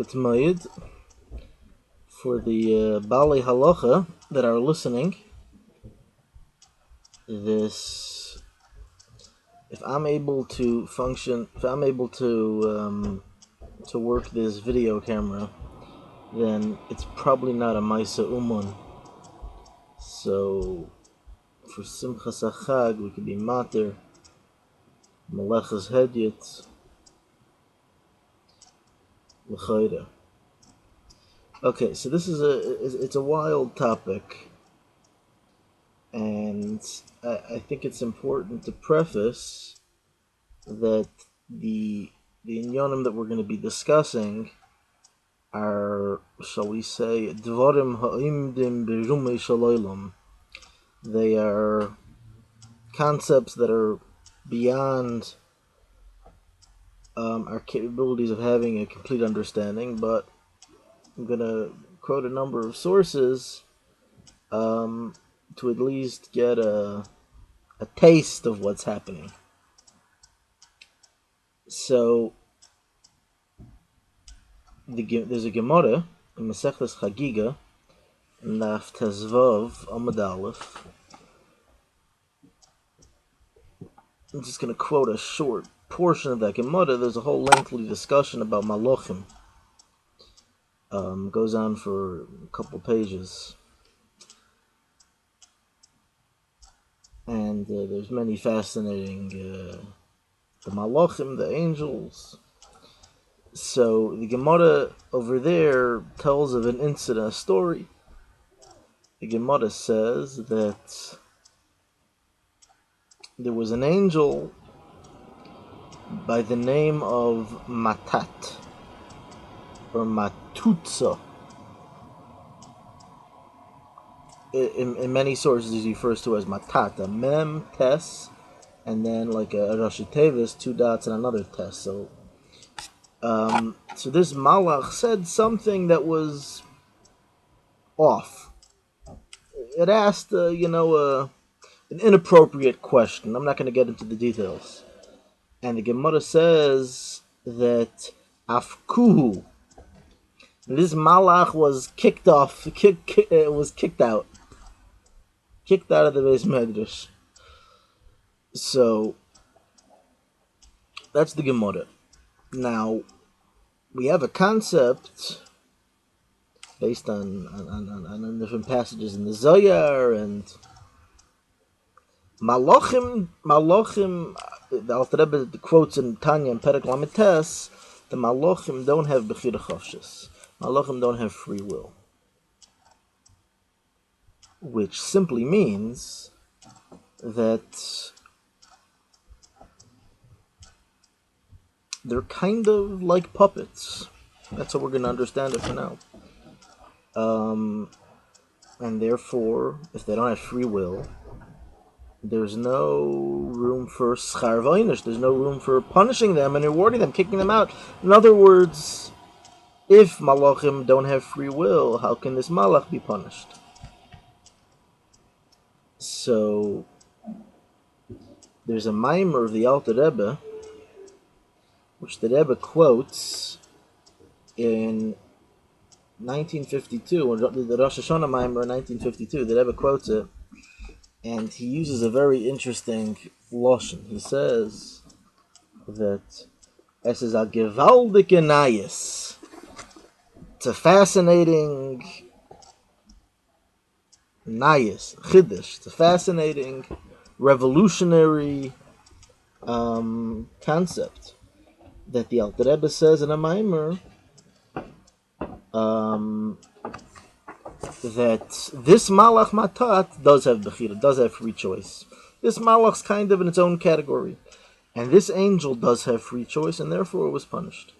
Ketmayid for the Bali Halacha that are listening. If I'm able to work this video camera, then it's probably not a Maisa Umun. So for Simchas HaChag, we could be Mater, Melechas Hedyet, L'chayda. Okay, so this is it's a wild topic, and I think it's important to preface that the inyanim that we're going to be discussing are, shall we say, dvarim ha'imdim b'rumei shalaylam. They are concepts that are beyond our capabilities of having a complete understanding, but I'm going to quote a number of sources to at least get a taste of what's happening. So, there's a Gemara in Masechtas Chagiga, Naf Tezvav Amud Aleph. I'm just going to quote a short portion of that Gemara. There's a whole lengthy discussion about Malachim. Goes on for a couple pages. And there's many fascinating, the Malachim, the angels. So the Gemara over there tells of an incident, a story. The Gemara says that there was an angel by the name of Matat, or Matutsa. In many sources, he refers to as Matat, a mem, tes, and then like a Rashi Tevis, 2 dots and another tes. So this Malach said something that was off. It asked, an inappropriate question. I'm not going to get into the details. And the Gemara says that Afkuhu, this Malach was kicked out of the Beis Medrash. So that's the Gemara. Now we have a concept based on different passages in the Zohar and Malachim. The Alter Rebbe quotes in Tanya and Perek Lamed Tes, the Malachim don't have Bechira Chofshis. Malachim don't have free will, which simply means that they're kind of like puppets. That's how we're going to understand it for now. And therefore, if they don't have free will, there's no room for schar v'onish. There's no room for punishing them and rewarding them, kicking them out. In other words, if malachim don't have free will, how can this malach be punished? So, there's a mimer of the Alter Rebbe, which the Rebbe quotes in 1952, when the Rosh Hashanah mimer in 1952, the Rebbe quotes it, and he uses a very interesting lashon. He says that es is a gewaldige nayes. It's a fascinating nayes, chiddush. It's a fascinating, revolutionary concept that the Alter Rebbe says in a mimer that this Malach Matat does have Bechira, does have free choice. This Malach's kind of in its own category. And this angel does have free choice, and therefore it was punished.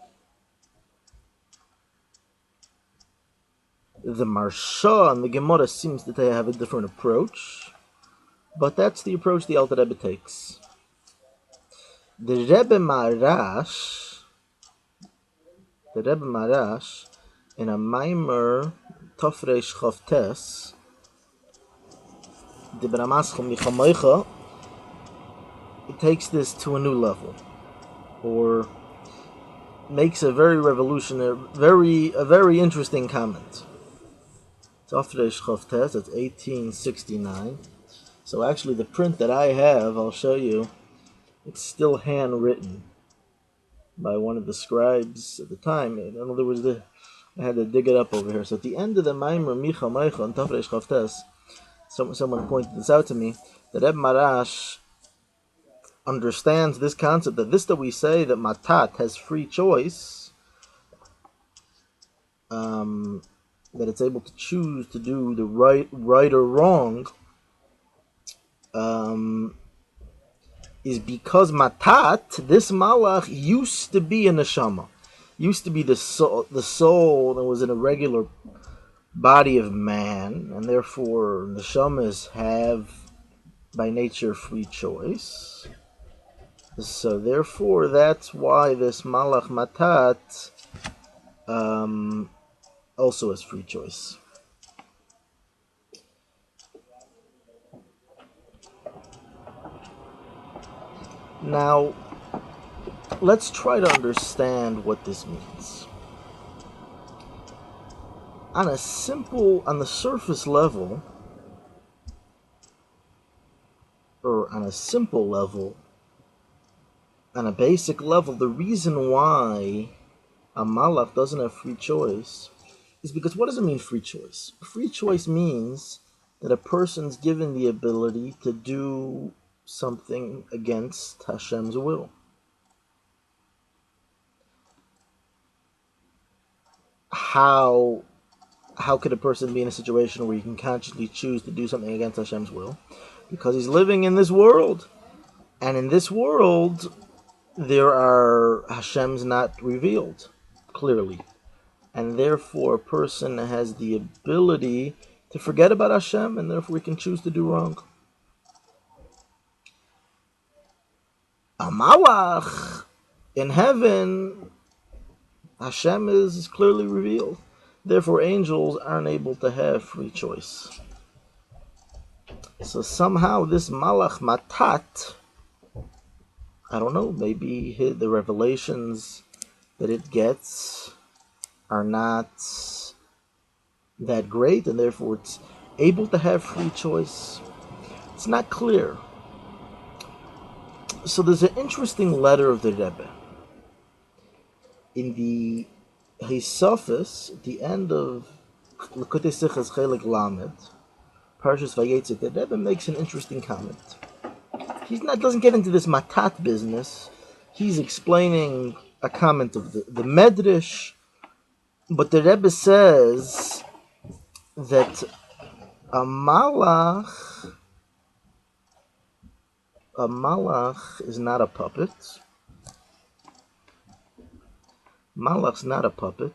The Marsha and the Gemara seems that they have a different approach, but that's the approach the Alter Rebbe takes. The Rebbe Marash, in a Maimer Tofresh Chavtes, the Bramaschem Michamoicha, it takes this to a new level, or makes a very revolutionary, a very interesting comment. Tafresh Chavtes, that's 1869. So actually the print that I have, I'll show you, it's still handwritten by one of the scribes at the time. In other words, I had to dig it up over here. So at the end of the Maimer Micha Meicha on Tafresh Chavtes, someone pointed this out to me, that Reb Marash understands this concept, that we say that Matat has free choice, that it's able to choose to do the right or wrong, is because Matat, this Malach, used to be a neshama, used to be the soul that was in a regular body of man, and therefore neshamas have by nature free choice. So therefore, that's why this Malach Matat also has free choice. Now, let's try to understand what this means. On the surface level, or on a simple level, on a basic level, the reason why a malach doesn't have free choice is because, what does it mean, free choice? Free choice means that a person's given the ability to do something against Hashem's will. How could a person be in a situation where he can consciously choose to do something against Hashem's will? Because he's living in this world. And in this world, there are Hashem's not revealed clearly. And therefore, a person has the ability to forget about Hashem, and therefore he can choose to do wrong. A malach in heaven, Hashem is clearly revealed. Therefore, angels aren't able to have free choice. So somehow this malach matat, I don't know, maybe the revelations that it gets are not that great, and therefore it's able to have free choice. It's not clear. So there's an interesting letter of the Rebbe. In the Hisofis, at the end of Likutei Sichos Chelik Lamed, Parshas Vayetzik, the Rebbe makes an interesting comment. Doesn't get into this matat business. He's explaining a comment of the Medrash, but the Rebbe says that a malach is not a puppet. Malach's not a puppet,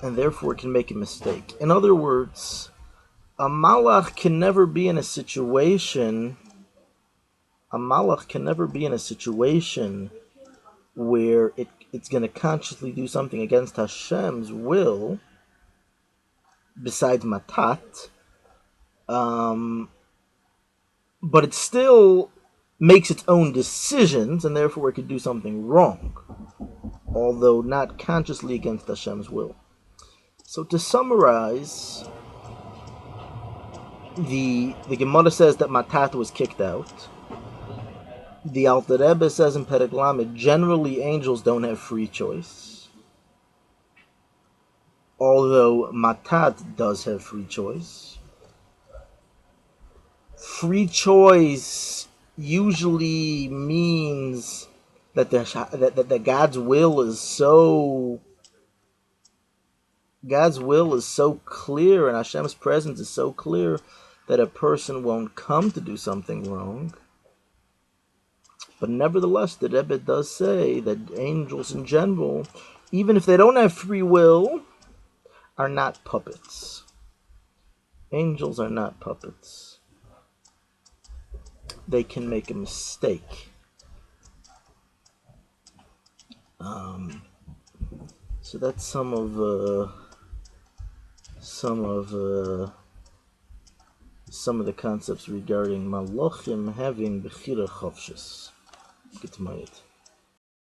and therefore can make a mistake. In other words, a malach can never be in a situation. A malach can never be in a situation where it's going to consciously do something against Hashem's will, besides matat. But it still makes its own decisions, and therefore it could do something wrong, although not consciously against Hashem's will. So to summarize, the Gemara says that matat was kicked out. The Alter Rebbe says in Perek Lamed, generally angels don't have free choice, although matat does have free choice. Free choice usually means that that God's will is so clear, and Hashem's presence is so clear that a person won't come to do something wrong. But nevertheless, the Rebbe does say that angels in general, even if they don't have free will, are not puppets. Angels are not puppets. They can make a mistake. So that's some of the concepts regarding Malachim having Bechira Chavshis. Get to my it.